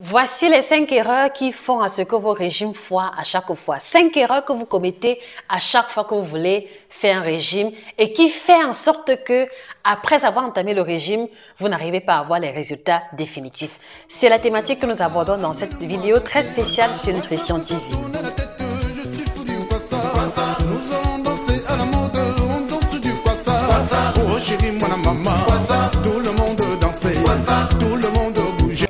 Voici les 5 erreurs qui font à ce que vos régimes foirent à chaque fois. 5 erreurs que vous commettez à chaque fois que vous voulez faire un régime et qui fait en sorte que, après avoir entamé le régime, vous n'arrivez pas à avoir les résultats définitifs. C'est la thématique que nous abordons dans cette vidéo très spéciale sur Nutrition TV.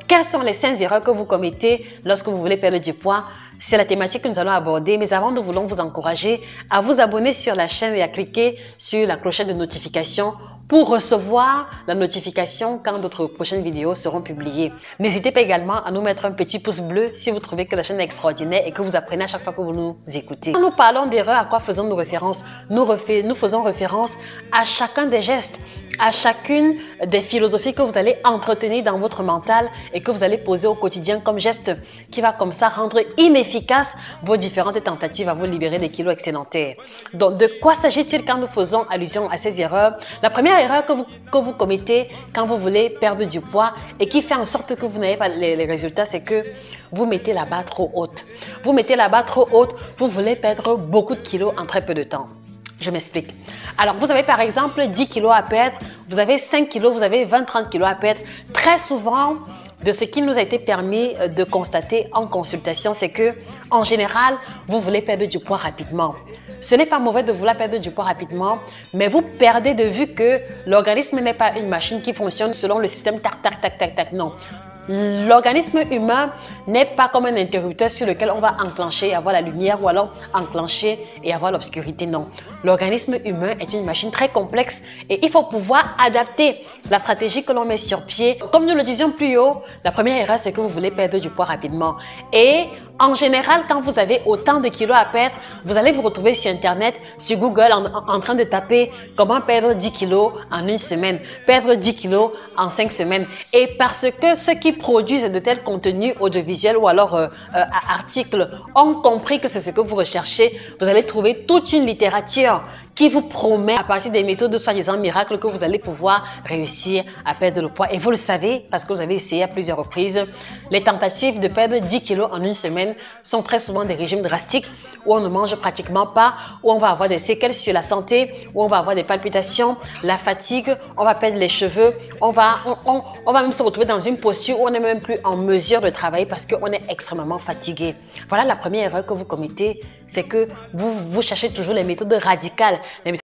Quelles sont les 5 erreurs que vous commettez lorsque vous voulez perdre du poids? C'est la thématique que nous allons aborder, mais avant, nous voulons vous encourager à vous abonner sur la chaîne et à cliquer sur la clochette de notification pour recevoir la notification quand d'autres prochaines vidéos seront publiées. N'hésitez pas également à nous mettre un petit pouce bleu si vous trouvez que la chaîne est extraordinaire et que vous apprenez à chaque fois que vous nous écoutez. Quand nous parlons d'erreurs, à quoi faisons-nous référence? Nous faisons référence à chacun des gestes, à chacune des philosophies que vous allez entretenir dans votre mental et que vous allez poser au quotidien comme geste qui va comme ça rendre inefficaces vos différentes tentatives à vous libérer des kilos excédentaires. Donc, de quoi s'agit-il quand nous faisons allusion à ces erreurs? La première erreur que vous commettez quand vous voulez perdre du poids et qui fait en sorte que vous n'avez pas les résultats, c'est que vous mettez la barre trop haute. Vous mettez la barre trop haute, vous voulez perdre beaucoup de kilos en très peu de temps. Je m'explique. Alors, vous avez par exemple 10 kilos à perdre, vous avez 5 kilos, vous avez 20-30 kilos à perdre. Très souvent, de ce qui nous a été permis de constater en consultation, c'est que, en général, vous voulez perdre du poids rapidement. Ce n'est pas mauvais de vouloir perdre du poids rapidement, mais vous perdez de vue que l'organisme n'est pas une machine qui fonctionne selon le système tac, tac, tac, tac, tac, non. L'organisme humain n'est pas comme un interrupteur sur lequel on va enclencher et avoir la lumière ou alors enclencher et avoir l'obscurité, non. L'organisme humain est une machine très complexe et il faut pouvoir adapter la stratégie que l'on met sur pied. Comme nous le disions plus haut, la première erreur, c'est que vous voulez perdre du poids rapidement. Et en général, quand vous avez autant de kilos à perdre, vous allez vous retrouver sur Internet, sur Google, en train de taper comment perdre 10 kilos en une semaine, perdre 10 kilos en 5 semaines. Et parce que ceux qui produisent de tels contenus audiovisuels ou alors articles ont compris que c'est ce que vous recherchez, vous allez trouver toute une littérature qui vous promet à partir des méthodes de soi-disant miracles que vous allez pouvoir réussir à perdre le poids. Et vous le savez parce que vous avez essayé à plusieurs reprises. Les tentatives de perdre 10 kilos en une semaine sont très souvent des régimes drastiques où on ne mange pratiquement pas, où on va avoir des séquelles sur la santé, où on va avoir des palpitations, la fatigue, on va perdre les cheveux, on va même se retrouver dans une posture où on n'est même plus en mesure de travailler parce qu'on est extrêmement fatigué. Voilà la première erreur que vous commettez, c'est que vous cherchez toujours les méthodes radicales. Les méthodes